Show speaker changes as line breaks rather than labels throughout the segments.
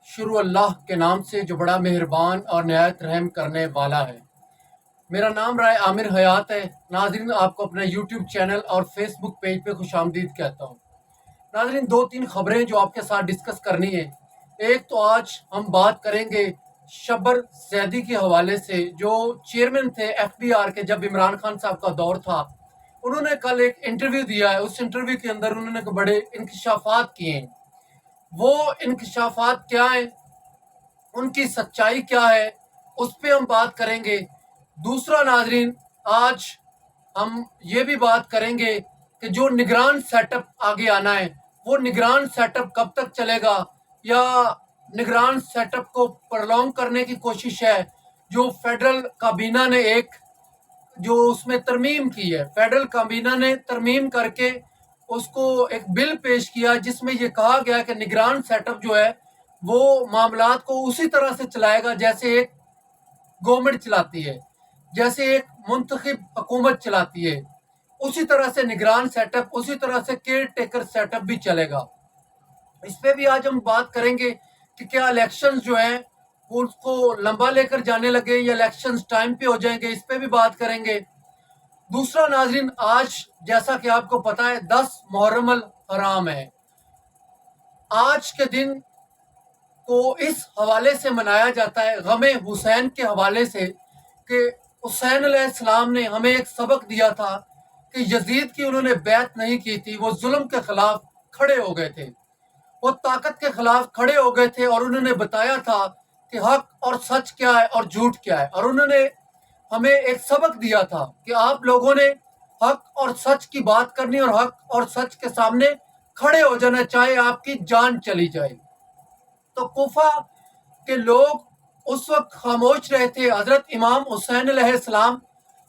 شروع اللہ کے نام سے جو بڑا مہربان اور نہایت رحم کرنے والا ہے۔ میرا نام رائے عامر حیات ہے۔ ناظرین، آپ کو اپنے یوٹیوب چینل اور فیس بک پیج پہ خوش آمدید کہتا ہوں۔ ناظرین، 2-3 خبریں جو آپ کے ساتھ ڈسکس کرنی ہے۔ ایک تو آج ہم بات کریں گے شبر زیدی کے حوالے سے، جو چیئرمین تھے FBR کے جب عمران خان صاحب کا دور تھا۔ انہوں نے کل ایک انٹرویو دیا ہے، اس انٹرویو کے اندر انہوں نے بڑے انکشافات کیے ہیں۔ وہ انکشافات کیا ہیں، ان کی سچائی کیا ہے، اس پہ ہم بات کریں گے۔ دوسرا ناظرین، آج ہم یہ بھی بات کریں گے کہ جو نگران سیٹ اپ آگے آنا ہے، وہ نگران سیٹ اپ کب تک چلے گا، یا نگران سیٹ اپ کو پرلونگ کرنے کی کوشش ہے۔ جو فیڈرل کابینہ نے ایک جو اس میں ترمیم کی ہے، فیڈرل کابینہ نے ترمیم کر کے اس کو ایک بل پیش کیا جس میں یہ کہا گیا کہ نگران سیٹ اپ جو ہے وہ معاملات کو اسی طرح سے چلائے گا جیسے ایک گورنمنٹ چلاتی ہے، جیسے ایک منتخب حکومت چلاتی ہے۔ اسی طرح سے نگران سیٹ اپ، اسی طرح سے کیئر ٹیکر سیٹ اپ بھی چلے گا۔ اس پہ بھی آج ہم بات کریں گے کہ کیا الیکشنز جو ہیں وہ اس کو لمبا لے کر جانے لگے یا الیکشنز ٹائم پہ ہو جائیں گے، اس پہ بھی بات کریں گے۔ دوسرا ناظرین، آج جیسا کہ آپ کو پتا ہے 10 محرم الحرام ہے۔ آج کے دن کو اس حوالے سے منایا جاتا ہے، غم حسین کے حوالے سے، کہ حسین علیہ السلام نے ہمیں ایک سبق دیا تھا کہ یزید کی انہوں نے بیعت نہیں کی تھی، وہ ظلم کے خلاف کھڑے ہو گئے تھے، وہ طاقت کے خلاف کھڑے ہو گئے تھے، اور انہوں نے بتایا تھا کہ حق اور سچ کیا ہے اور جھوٹ کیا ہے، اور انہوں نے ہمیں ایک سبق دیا تھا کہ آپ لوگوں نے حق اور سچ کی بات کرنی اور حق اور سچ کے سامنے کھڑے ہو جانا، چاہے آپ کی جان چلی جائے۔ تو کوفہ کے لوگ اس وقت خاموش رہے تھے، حضرت امام حسین علیہ السلام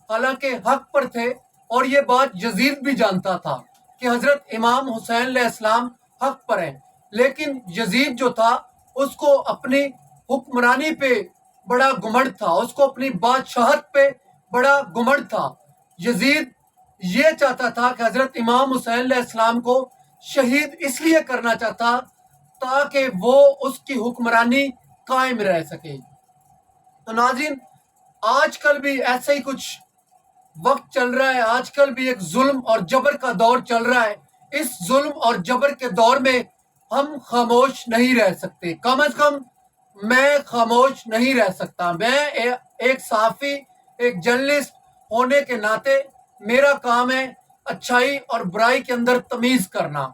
حالانکہ حق پر تھے، اور یہ بات یزید بھی جانتا تھا کہ حضرت امام حسین علیہ السلام حق پر ہیں، لیکن یزید جو تھا اس کو اپنی حکمرانی پہ بڑا گمنڈ تھا، اس کو اپنی بادشاہت پہ بڑا گمنڈ تھا۔ یزید یہ چاہتا تھا کہ حضرت امام حسین علیہ السلام کو شہید اس لیے کرنا چاہتا تاکہ وہ اس کی حکمرانی قائم رہ سکے۔ تو ناظرین، آج کل بھی ایسا ہی کچھ وقت چل رہا ہے، آج کل بھی ایک ظلم اور جبر کا دور چل رہا ہے۔ اس ظلم اور جبر کے دور میں ہم خاموش نہیں رہ سکتے، کم از کم میں خاموش نہیں رہ سکتا۔ میں ایک صحافی، ایک جرنلسٹ ہونے کے ناطے میرا کام ہے اچھائی اور برائی کے اندر تمیز کرنا،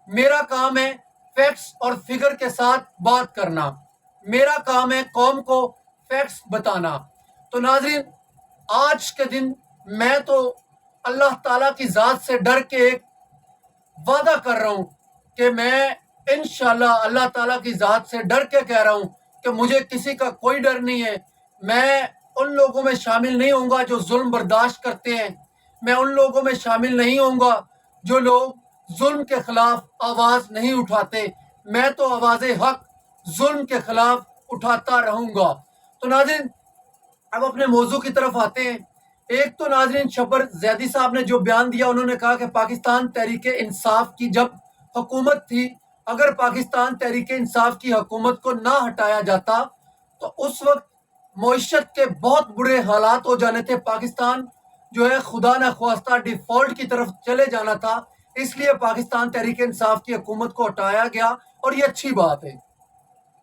میرا کام ہے فیکٹس اور فگر کے ساتھ بات کرنا، میرا کام ہے قوم کو فیکٹس بتانا۔ تو ناظرین، آج کے دن میں تو اللہ تعالیٰ کی ذات سے ڈر کے ایک وعدہ کر رہا ہوں کہ میں انشاءاللہ اللہ تعالیٰ کی ذات سے ڈر کے کہہ رہا ہوں کہ مجھے کسی کا کوئی ڈر نہیں ہے۔ میں ان لوگوں میں شامل نہیں ہوں گا جو ظلم برداشت کرتے ہیں، میں ان لوگوں میں شامل نہیں ہوں گا جو لوگ ظلم کے خلاف آواز نہیں اٹھاتے۔ میں تو آواز حق ظلم کے خلاف اٹھاتا رہوں گا۔ تو ناظرین، اب اپنے موضوع کی طرف آتے ہیں۔ ایک تو ناظرین، شبر زیدی صاحب نے جو بیان دیا، انہوں نے کہا کہ پاکستان تحریک انصاف کی جب حکومت تھی، اگر پاکستان تحریک انصاف کی حکومت کو نہ ہٹایا جاتا تو اس وقت معیشت کے بہت برے حالات ہو جانے تھے، پاکستان جو ہے خدا نخواستہ ڈیفالٹ کی طرف چلے جانا تھا۔ اس لیے پاکستان تحریک انصاف کی حکومت کو ہٹایا گیا، اور یہ اچھی بات ہے۔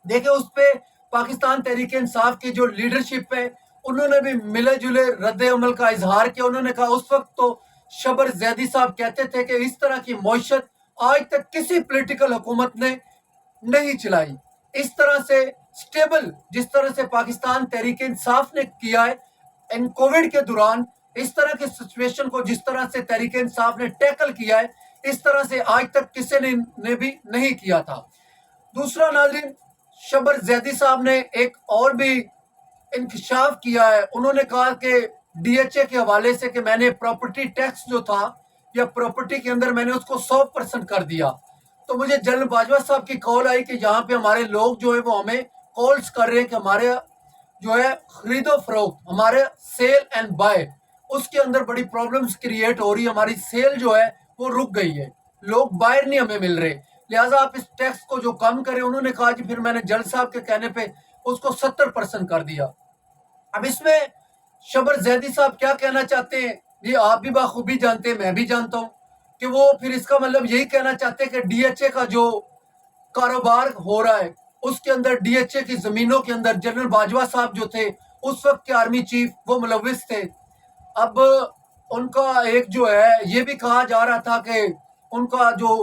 دیکھیں، اس پہ پاکستان تحریک انصاف کی جو لیڈرشپ ہے، انہوں نے بھی ملے جلے رد عمل کا اظہار کیا۔ انہوں نے کہا اس وقت تو شبر زیدی صاحب کہتے تھے کہ اس طرح کی معیشت آج تک کسی پولیٹیکل حکومت نے نہیں چلائی، اس طرح سے سٹیبل جس طرح سے پاکستان تحریک انصاف نے کیا ہے ان کووڈ کے دوران، اس طرح کی سچویشن کو جس طرح سے تحریک انصاف نے ٹیکل کیا ہے، اس طرح سے آج تک کسی نے بھی نہیں کیا تھا۔ دوسرا ناظرین، شبر زیدی صاحب نے ایک اور بھی انکشاف کیا ہے۔ انہوں نے کہا کہ DHA کے حوالے سے کہ میں نے پراپرٹی ٹیکس جو تھا یا پراپرٹی کے اندر میں نے اس کو 100% کر دیا۔ تو مجھے جنرل باجوہ صاحب کی کال آئی کہ یہاں پہ ہمارے لوگ جو ہے وہ ہمیں کالز کر رہے ہیں کہ ہمارے جو ہے خرید و فروخت، ہمارے سیل اینڈ بائی، اس کے اندر بڑی پرابلمز کریٹ ہو رہی ہے، ہماری سیل جو ہے وہ رک گئی ہے، لوگ بائر نہیں ہمیں مل رہے۔ لہٰذا آپ اس ٹیکس کو جو کم کریں. انہوں نے کہا جی پھر میں نے جج صاحب کے کہنے پہ اس کو 70% کر دیا. اب اس میں شبر زیدی صاحب کیا کہنا چاہتے ہیں یہ آپ بھی بخوبی جانتے ہیں, میں بھی جانتا ہوں کہ وہ پھر اس کا مطلب یہی کہنا چاہتے ہیں کہ ڈی ایچ اے کا جو کاروبار ہو رہا ہے اس کے اندر ڈی ایچ اے کی زمینوں کے اندر جنرل باجوہ صاحب جو تھے اس وقت کے آرمی چیف وہ ملوث تھے. اب ان کا ایک جو ہے یہ بھی کہا جا رہا تھا کہ ان کا جو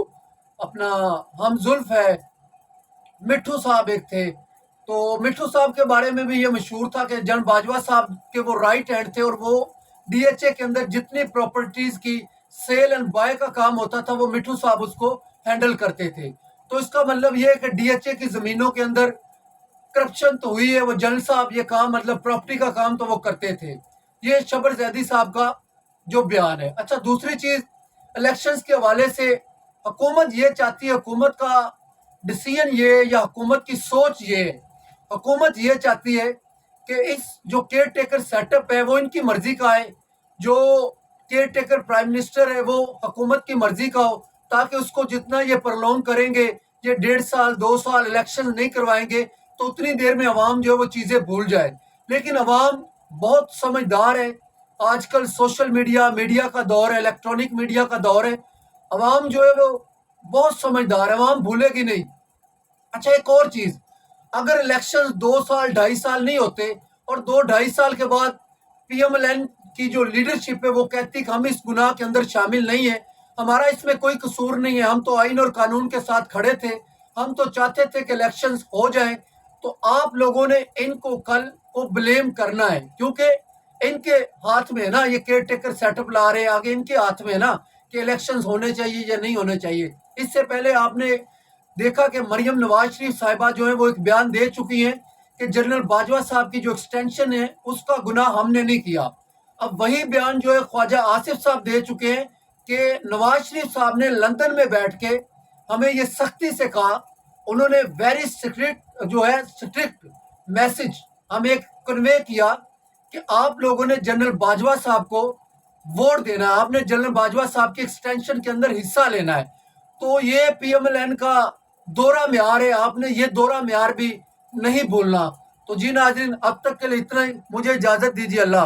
اپنا ہم زلف ہے مٹھو صاحب ایک تھے, تو مٹھو صاحب کے بارے میں بھی یہ مشہور تھا کہ جنرل باجوہ صاحب کے وہ رائٹ ہینڈ تھے اور وہ ڈی ایچ اے کے اندر جتنی پراپرٹیز کی سیل اینڈ بائی کا کام ہوتا تھا وہ مٹھو صاحب اس کو ہینڈل کرتے تھے. تو اس کا مطلب یہ ہے کہ ڈی ایچ اے کی زمینوں کے اندر کرپشن تو ہوئی ہے, وہ جنرل صاحب یہ کام مطلب پراپرٹی کا کام تو وہ کرتے تھے. یہ شبر زیدی صاحب کا جو بیان ہے. اچھا دوسری چیز الیکشنز کے حوالے سے حکومت یہ چاہتی ہے, حکومت کا ڈیسیژن یہ یا حکومت کی سوچ یہ ہے, حکومت یہ چاہتی ہے کہ اس جو کیئر ٹیکر سیٹ اپ ہے وہ ان کی مرضی کا ہے, جو کیئر ٹیکر پرائم منسٹر ہے وہ حکومت کی مرضی کا ہو, تاکہ اس کو جتنا یہ پرلونگ کریں گے, یہ 1.5 سال 2 سال الیکشن نہیں کروائیں گے تو اتنی دیر میں عوام جو ہے وہ چیزیں بھول جائے. لیکن عوام بہت سمجھدار ہے, آج کل سوشل میڈیا کا دور ہے, الیکٹرانک میڈیا کا دور ہے, عوام جو ہے وہ بہت سمجھدار ہے, عوام بھولے گی نہیں. اچھا ایک اور چیز, اگر الیکشن 2 سال 2.5 سال نہیں ہوتے اور 2-2.5 سال کے بعد پی ایم ایل این کی جو لیڈرشپ ہے وہ کہتی کہ ہم اس گناہ کے اندر شامل نہیں ہیں, ہمارا اس میں کوئی قصور نہیں ہے, ہم تو آئین اور قانون کے ساتھ کھڑے تھے, ہم تو چاہتے تھے کہ الیکشنز ہو جائیں, تو آپ لوگوں نے ان کو کل کو بلیم کرنا ہے, کیونکہ ان کے ہاتھ میں ہے نا یہ کیئر ٹیکر سیٹ اپ لا رہے ہیں, آگے ان کے ہاتھ میں ہے نا کہ الیکشنز ہونے چاہیے یا نہیں ہونے چاہیے. اس سے پہلے آپ نے دیکھا کہ مریم نواز شریف صاحبہ جو ہیں وہ ایک بیان دے چکی ہیں کہ جنرل باجوہ صاحب کی جو ایکسٹینشن ہے اس کا گناہ ہم نے نہیں کیا. اب وہی بیان جو ہے خواجہ آصف صاحب دے چکے ہیں کہ نواز شریف صاحب نے لندن میں بیٹھ کے ہمیں یہ سختی سے کہا, انہوں نے ویری سٹرکٹ میسج ہمیں کنوے کیا کہ آپ لوگوں نے جنرل باجوہ صاحب کو ووٹ دینا ہے, آپ نے جنرل باجوہ صاحب کی ایکسٹینشن کے اندر حصہ لینا ہے. تو یہ پی ایم ایل این کا دورہ معیار ہے, آپ نے یہ دورہ معیار بھی نہیں بھولنا. تو جی ناظرین اب تک کے لیے اتنا ہی, مجھے اجازت دیجیے, اللہ حافظ.